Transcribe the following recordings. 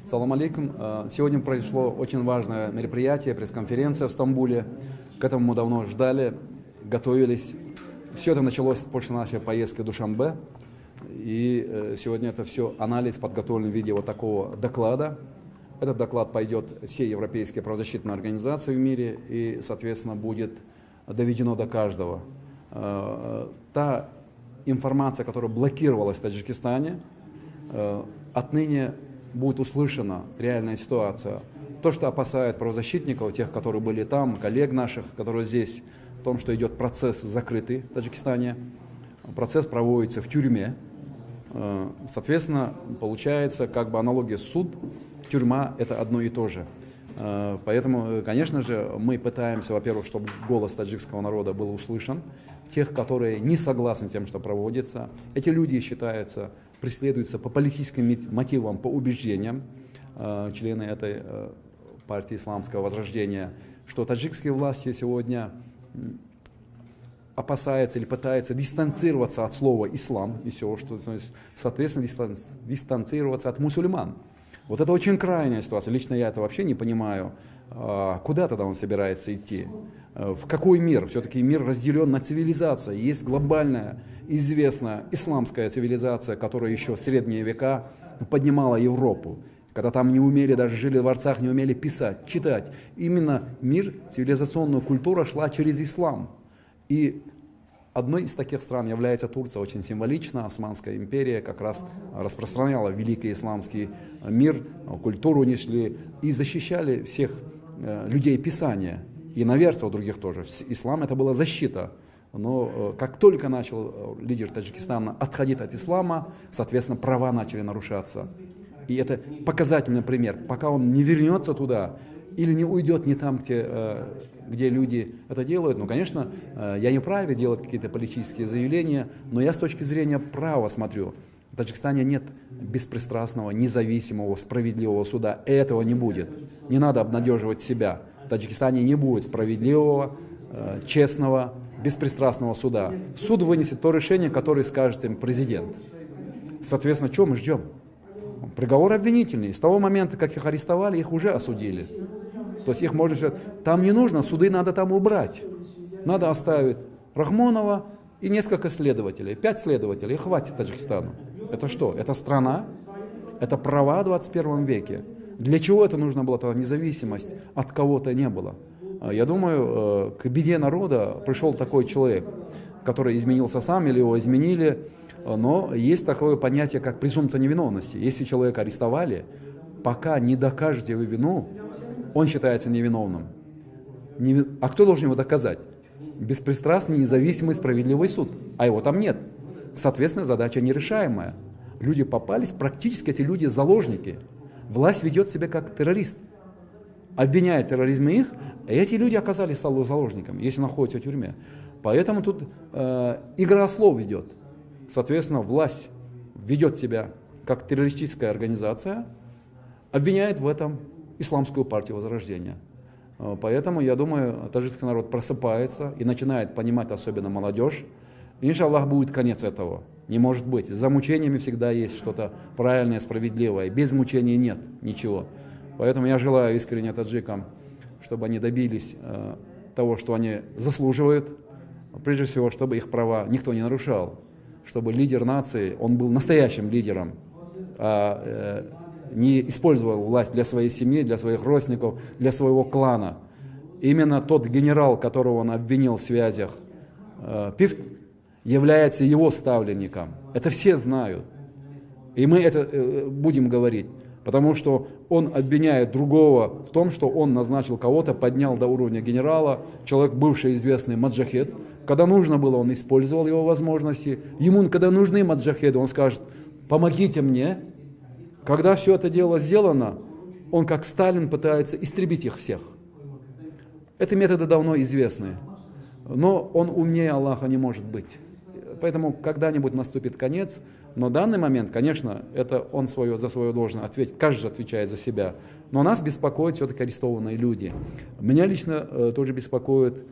Салам алейкум. Сегодня произошло очень важное мероприятие, пресс-конференция в Стамбуле. К этому мы давно ждали, готовились. Все это началось после нашей поездки в Душанбе. И сегодня это все анализ подготовлен в виде вот такого доклада. Этот доклад пойдет все европейские правозащитные организации в мире и, соответственно, будет доведено до каждого. Та информация, которая блокировалась в Таджикистане, отныне будет услышана реальная ситуация. То, что опасает правозащитников, тех, которые были там, коллег наших, которые здесь, в том, что идет процесс закрытый в Таджикистане. Процесс проводится в тюрьме. Соответственно, получается как бы аналогия суд, тюрьма – это одно и то же. Поэтому, конечно же, мы пытаемся, во-первых, чтобы голос таджикского народа был услышан, тех, которые не согласны с тем, что проводится. Эти люди считаются, преследуются по политическим мотивам, по убеждениям, члены этой партии исламского возрождения, что таджикские власти сегодня опасаются или пытаются дистанцироваться от слова «ислам» и все, что, соответственно, дистанцироваться от мусульман. Вот это очень крайняя ситуация. Лично я это вообще не понимаю. Куда тогда он собирается идти? В какой мир? Все-таки мир разделен на цивилизации. Есть глобальная, известная исламская цивилизация, которая еще в средние века поднимала Европу. Когда там не умели, даже жили в дворцах, не умели писать, читать. Именно мир, цивилизационная культура шла через ислам. И одной из таких стран является Турция, очень символично. Османская империя как раз распространяла великий исламский мир, культуру несли и защищали всех людей Писания, и иноверцев других тоже. Ислам это была защита. Но как только начал лидер Таджикистана отходить от ислама, соответственно, права начали нарушаться. И это показательный пример. Пока он не вернется туда или не уйдет не там, где люди это делают, ну, конечно, я не вправе делать какие-то политические заявления, но я с точки зрения права смотрю. В Таджикистане нет беспристрастного, независимого, справедливого суда. Этого не будет. Не надо обнадеживать себя. В Таджикистане не будет справедливого, честного, беспристрастного суда. Суд вынесет то решение, которое скажет им президент. Соответственно, чего мы ждем? Приговор обвинительный. С того момента, как их арестовали, их уже осудили. То есть их можно сказать, там не нужно, суды надо там убрать. Надо оставить Рахмонова и несколько следователей. 5 следователей, и хватит Таджикистану. Это что? Это страна? Это права в 21 веке. Для чего это нужно было тогда независимость? От кого-то не было. Я думаю, к беде народа пришел такой человек, который изменился сам или его изменили. Но есть такое понятие, как презумпция невиновности. Если человека арестовали, пока не докажете вы вину, он считается невиновным. А кто должен его доказать? Беспристрастный, независимый, справедливый суд. А его там нет. Соответственно, задача нерешаемая. Люди попались, практически эти люди заложники. Власть ведет себя как террорист. Обвиняет в терроризме их, а эти люди оказались заложниками, если находятся в тюрьме. Поэтому тут игра слов идет. Соответственно, власть ведет себя как террористическая организация, обвиняет в этом Исламскую партию Возрождения. Поэтому, я думаю, таджикский народ просыпается и начинает понимать, особенно молодежь. Иншаллах, будет конец этого. Не может быть. За мучениями всегда есть что-то правильное, справедливое. Без мучений нет ничего. Поэтому я желаю искренне таджикам, чтобы они добились того, что они заслуживают. Прежде всего, чтобы их права никто не нарушал. Чтобы лидер нации, он был настоящим лидером, не использовал власть для своей семьи, для своих родственников, для своего клана. Именно тот генерал, которого он обвинил в связях, Пифт, является его ставленником. Это все знают. И мы это будем говорить, потому что он обвиняет другого в том, что он назначил кого-то, поднял до уровня генерала, человек бывший известный маджахед. Когда нужно было, он использовал его возможности. Ему, когда нужны маджахеды, он скажет, помогите мне. Когда все это дело сделано, он, как Сталин, пытается истребить их всех. Эти методы давно известны. Но он умнее Аллаха не может быть. Поэтому когда-нибудь наступит конец. Но в данный момент, конечно, это он за свое должен ответить. Каждый же отвечает за себя. Но нас беспокоят все-таки арестованные люди. Меня лично тоже беспокоит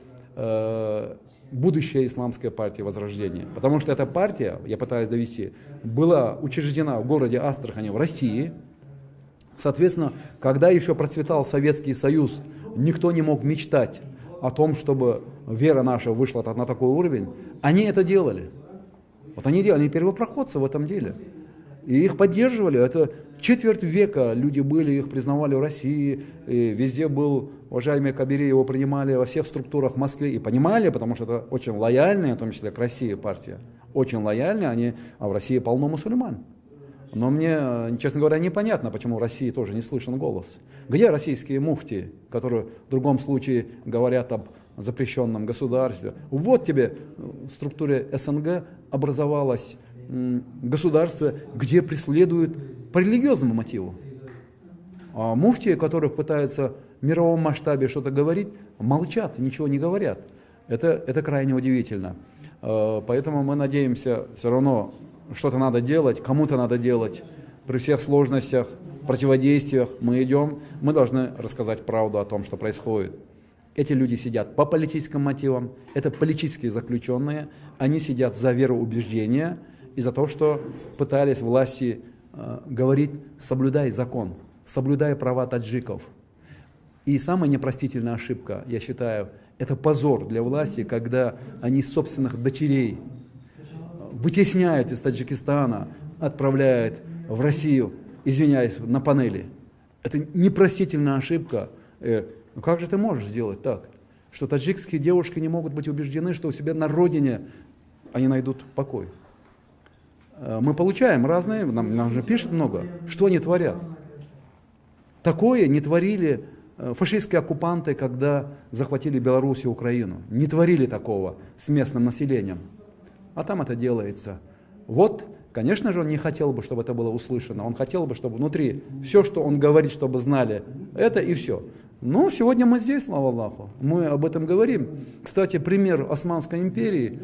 будущее исламской партии Возрождения. Потому что эта партия, я пытаюсь довести, была учреждена в городе Астрахани в России Соответственно, когда еще процветал Советский Союз, никто не мог мечтать о том, чтобы вера наша вышла на такой уровень. Они это делали. Вот они первопроходцы в этом деле. И их поддерживали. Это четверть века люди были, их признавали в России. И везде был уважаемый Кабири, его принимали во всех структурах в Москве. И понимали, потому что это очень лояльная, в том числе к России партия. Очень лояльная, а в России полно мусульман. Но мне, честно говоря, непонятно, почему в России тоже не слышен голос. Где российские муфтии, которые в другом случае говорят об запрещенном государстве? Вот тебе в структуре СНГ образовалось государство, где преследуют по религиозному мотиву. А муфтии, которые пытаются в мировом масштабе что-то говорить, молчат, ничего не говорят. Это крайне удивительно. Поэтому мы надеемся, все равно что-то надо делать, кому-то надо делать. При всех сложностях, противодействиях мы идем, мы должны рассказать правду о том, что происходит. Эти люди сидят по политическим мотивам, это политические заключенные, они сидят за вероубеждения и за то, что пытались власти говорить: соблюдай закон, соблюдай права таджиков. И самая непростительная ошибка, я считаю, это позор для власти, когда они собственных дочерей вытесняют из Таджикистана, отправляют в Россию, извиняюсь, на панели. Это непростительная ошибка. Как же ты можешь сделать так, что таджикские девушки не могут быть убеждены, что у себя на родине они найдут покой? Мы получаем разные, нам же пишут много, что они творят. Такое не творили фашистские оккупанты, когда захватили Беларусь и Украину. Не творили такого с местным населением. А там это делается. Вот, конечно же, он не хотел бы, чтобы это было услышано. Он хотел бы, чтобы внутри все, что он говорит, чтобы знали, это и все. Но сегодня мы здесь, слава Аллаху. Мы об этом говорим. Кстати, пример Османской империи.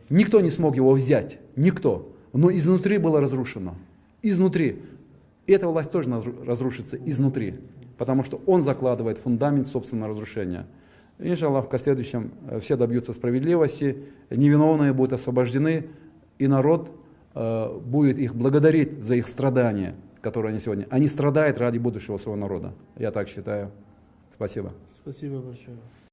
Никто не смог его взять. Никто. Но изнутри было разрушено. Изнутри. И эта власть тоже разрушится изнутри. Потому что он закладывает фундамент собственного разрушения. Иншаллах, в последующем все добьются справедливости, невиновные будут освобождены, и народ будет их благодарить за их страдания, которые они сегодня. Они страдают ради будущего своего народа. Я так считаю. Спасибо. Спасибо большое.